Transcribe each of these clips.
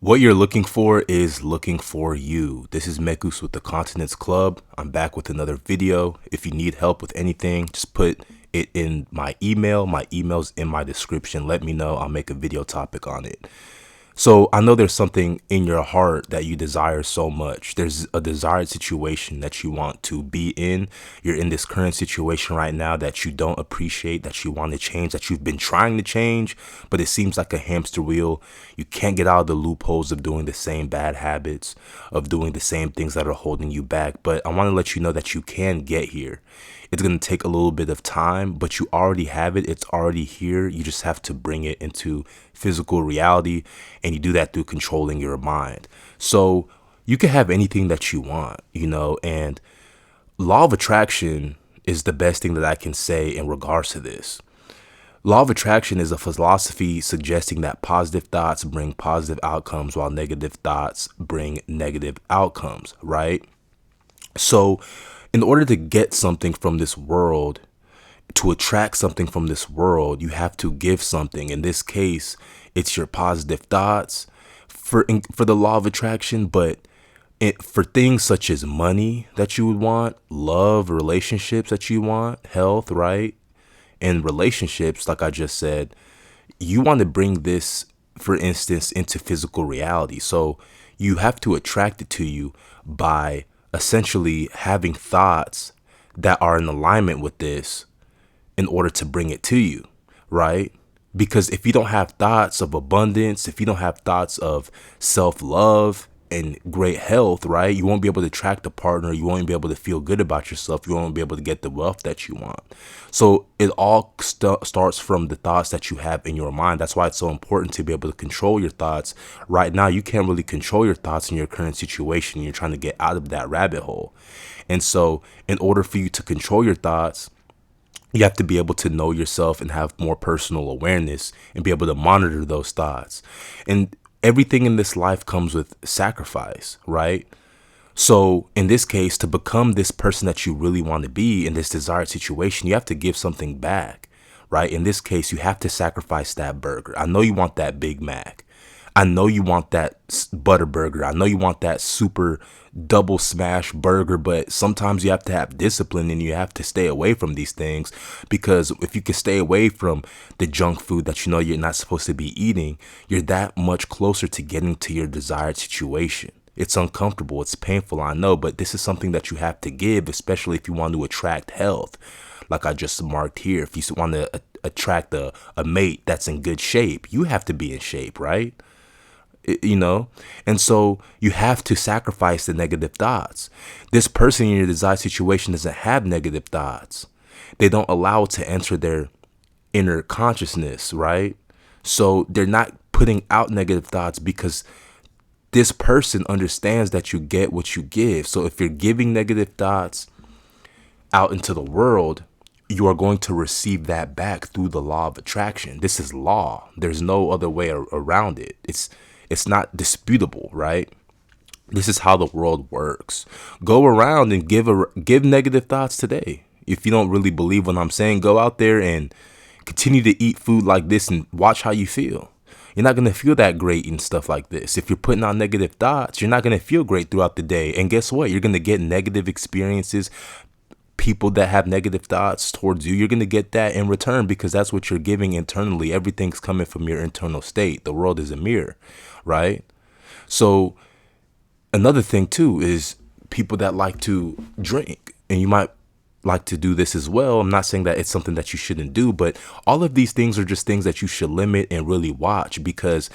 What you're looking for is looking for you. This is Mekus with the Continence Club. I'm back with another video. If you need help with anything, just put it in my email. My email's in my description. Let me know. I'll make a video topic on it. So I know there's something in your heart that you desire so much. There's a desired situation that you want to be in. You're in this current situation right now that you don't appreciate, that you want to change, that you've been trying to change, but it seems like a hamster wheel. You can't get out of the loopholes of doing the same bad habits, of doing the same things that are holding you back. But I want to let you know that you can get here. It's going to take a little bit of time, but you already have it. It's already here. You just have to bring it into physical reality, and you do that through controlling your mind. So you can have anything that you want, and law of attraction is the best thing that I can say in regards to this. Law of attraction is a philosophy suggesting that positive thoughts bring positive outcomes while negative thoughts bring negative outcomes, right? So in order to get something from this world, to attract something from this world, you have to give something. In this case, it's your positive thoughts for the law of attraction, but for things such as money that you would want, love, relationships that you want, health, right? And relationships, like I just said, you want to bring this, for instance, into physical reality. So you have to attract it to you by essentially having thoughts that are in alignment with this in order to bring it to you, right? Because if you don't have thoughts of abundance, if you don't have thoughts of self-love and great health, right, you won't be able to attract a partner. You won't be able to feel good about yourself. You won't be able to get the wealth that you want. So it all starts from the thoughts that you have in your mind. That's why it's so important to be able to control your thoughts. Right now, you can't really control your thoughts in your current situation. You're trying to get out of that rabbit hole. And so in order for you to control your thoughts, you have to be able to know yourself and have more personal awareness and be able to monitor those thoughts. And everything in this life comes with sacrifice, right? So in this case, to become this person that you really want to be in this desired situation, you have to give something back, right? In this case, you have to sacrifice that burger. I know you want that Big Mac. I know you want that butter burger. I know you want that super double smash burger, but sometimes you have to have discipline and you have to stay away from these things, because if you can stay away from the junk food that you know you're not supposed to be eating, you're that much closer to getting to your desired situation. It's uncomfortable. It's painful, I know, but this is something that you have to give, especially if you want to attract health. Like I just marked here, if you want to attract a mate that's in good shape, you have to be in shape, right? And so you have to sacrifice the negative thoughts. This person in your desired situation doesn't have negative thoughts. They don't allow it to enter their inner consciousness, right? So they're not putting out negative thoughts because this person understands that you get what you give. So if you're giving negative thoughts out into the world, you are going to receive that back through the law of attraction. This is law. There's no other way around it. It's not disputable, right? This is how the world works. Go around and give negative thoughts today. If you don't really believe what I'm saying, go out there and continue to eat food like this and watch how you feel. You're not going to feel that great and stuff like this. If you're putting out negative thoughts, you're not going to feel great throughout the day. And guess what? You're going to get negative experiences. People that have negative thoughts towards you, you're going to get that in return, because that's what you're giving internally. Everything's coming from your internal state. The world is a mirror, right? So another thing too is people that like to drink, and you might like to do this as well. I'm not saying that it's something that you shouldn't do, but all of these things are just things that you should limit and really watch, because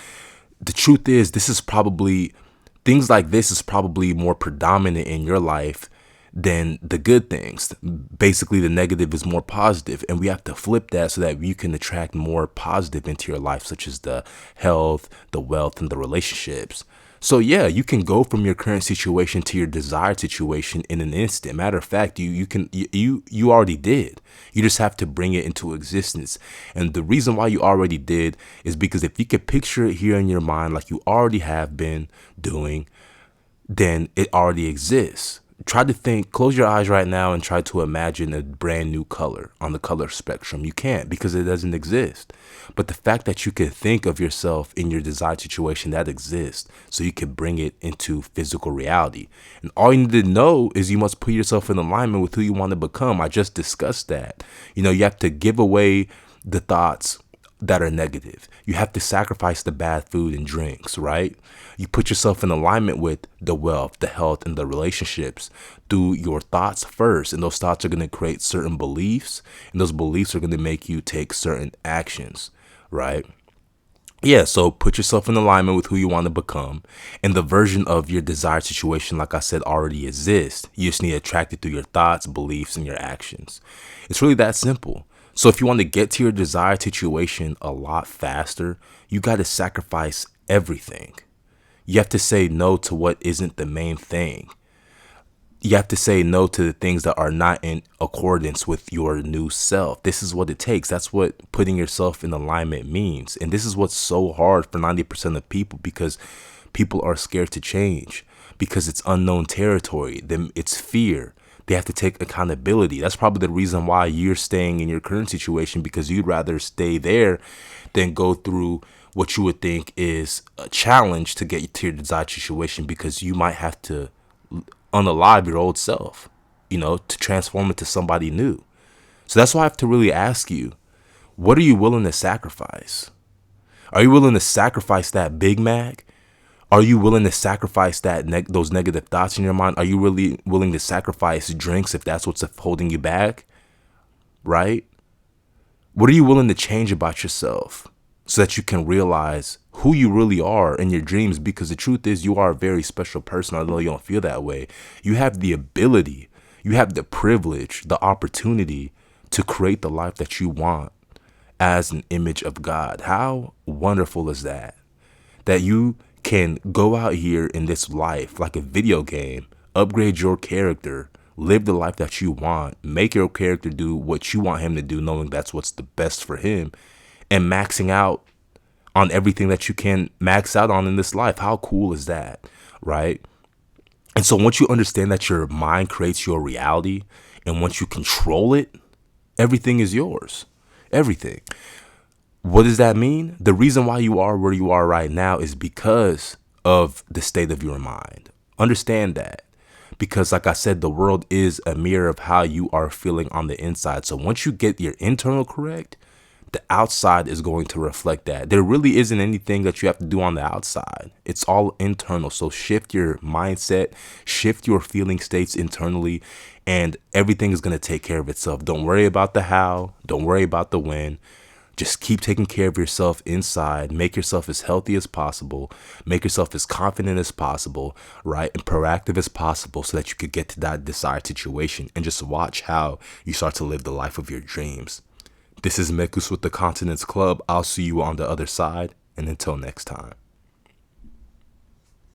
the truth is, things like this is probably more predominant in your life than the good things. Basically, the negative is more positive, and we have to flip that so that you can attract more positive into your life, such as the health, the wealth, and the relationships. So yeah, you can go from your current situation to your desired situation in an instant. Matter of fact, you already did. You just have to bring it into existence. And the reason why you already did is because if you could picture it here in your mind like you already have been doing, then it already exists. Try to think, close your eyes right now and try to imagine a brand new color on the color spectrum. You can't, because it doesn't exist. But the fact that you can think of yourself in your desired situation, that exists, so you can bring it into physical reality. And all you need to know is you must put yourself in alignment with who you want to become. I just discussed that. You have to give away the thoughts that are negative. You have to sacrifice the bad food and drinks, right? You put yourself in alignment with the wealth, the health, and the relationships through your thoughts first. And those thoughts are going to create certain beliefs, and those beliefs are going to make you take certain actions, right? Yeah, so put yourself in alignment with who you want to become. And the version of your desired situation, like I said, already exists. You just need to attract it through your thoughts, beliefs, and your actions. It's really that simple. So if you want to get to your desired situation a lot faster, you got to sacrifice everything. You have to say no to what isn't the main thing. You have to say no to the things that are not in accordance with your new self. This is what it takes. That's what putting yourself in alignment means. And this is what's so hard for 90% of people, because people are scared to change, because it's unknown territory. Then it's fear. They have to take accountability. That's probably the reason why you're staying in your current situation, because you'd rather stay there than go through what you would think is a challenge to get to your desired situation, because you might have to unalive your old self, to transform into somebody new. So that's why I have to really ask you, what are you willing to sacrifice? Are you willing to sacrifice that Big Mac? Are you willing to sacrifice those negative thoughts in your mind? Are you really willing to sacrifice drinks if that's what's holding you back? Right? What are you willing to change about yourself so that you can realize who you really are in your dreams? Because the truth is, you are a very special person, although you don't feel that way. You have the ability, you have the privilege, the opportunity to create the life that you want as an image of God. How wonderful is that? That you can go out here in this life like a video game, upgrade your character, live the life that you want, make your character do what you want him to do, knowing that's what's the best for him, and maxing out on everything that you can max out on in this life. How cool is that, right? And so once you understand that your mind creates your reality, and once you control it, everything is yours. Everything. What does that mean? The reason why you are where you are right now is because of the state of your mind. Understand that. Because like I said, the world is a mirror of how you are feeling on the inside. So once you get your internal correct, the outside is going to reflect that. There really isn't anything that you have to do on the outside. It's all internal. So shift your mindset, shift your feeling states internally, and everything is going to take care of itself. Don't worry about the how. Don't worry about the when. Just keep taking care of yourself inside. Make yourself as healthy as possible. Make yourself as confident as possible, right? And proactive as possible, so that you could get to that desired situation, and just watch how you start to live the life of your dreams. This is Mekus with the Continence Club. I'll see you on the other side. And until next time.